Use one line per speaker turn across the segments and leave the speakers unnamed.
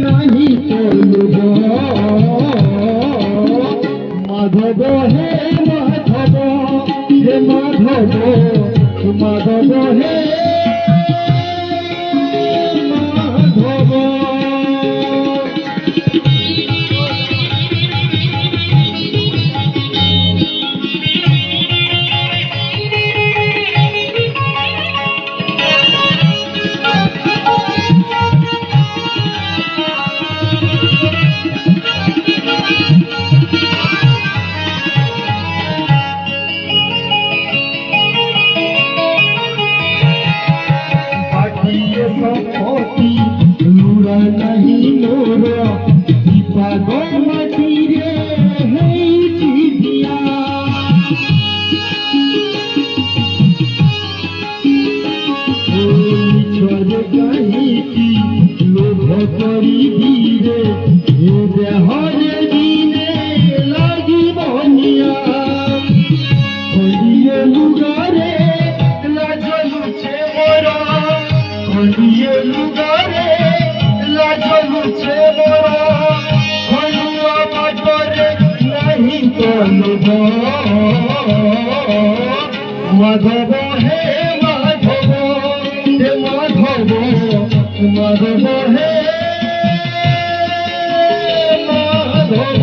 নাহি চলব মাধব হে মাধব হে মাধব মাধব হে মাধব সম্পত্তি লুরা নাহি মোর পাগল মাটিরে হেইছি দিয়া মিছরে কাহিকি লোভ করি ধীরে এ দেহরে দিনে লাগিব নিয়া খলিয়ে লুগারে লাজ লুছে মোরা খলিয়ে লুগারে লাজ লুছে মোরা খলুয়া বাটরে নাহি চলব মাধব হে মাধব হে মাধব মাধব হে মাধব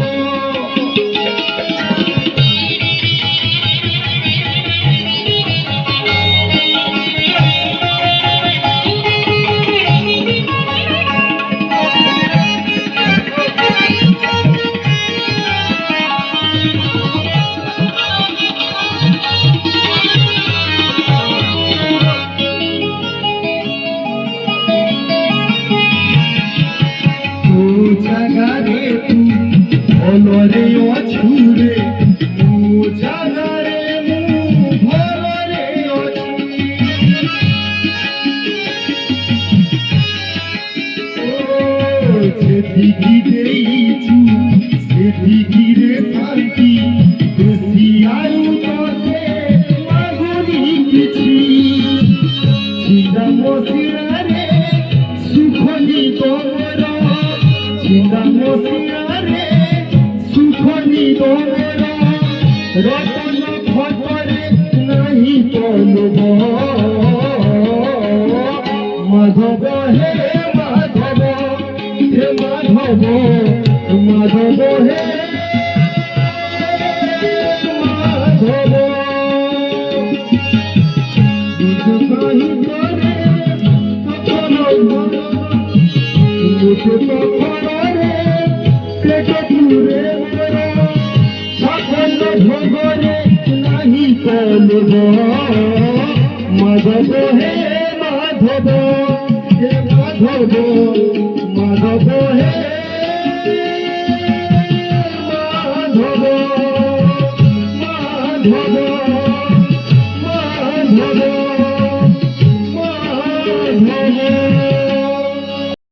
জাগারে তু ভলরে অছুরে মু জাগারে মু ভলরে অছুরে সেদিকি দেইছু সেদিকিরে শান্তি বেশি আয়ু তোতে মাগুরি কিছু ছিন্দা মশিরারে সুখনি তোমরা ছিন্দা মশিরারে সুখনি তোমরা রতন ফটরে নাহি চলব মাধব হে মাধব হে মাধব মাধব হে মাধব কাহি করে কখন কখনরে পেট পুরে সাফল্য ভোগরে নাহি চলব মাধব হে মাধব হে মাধব মাধব হে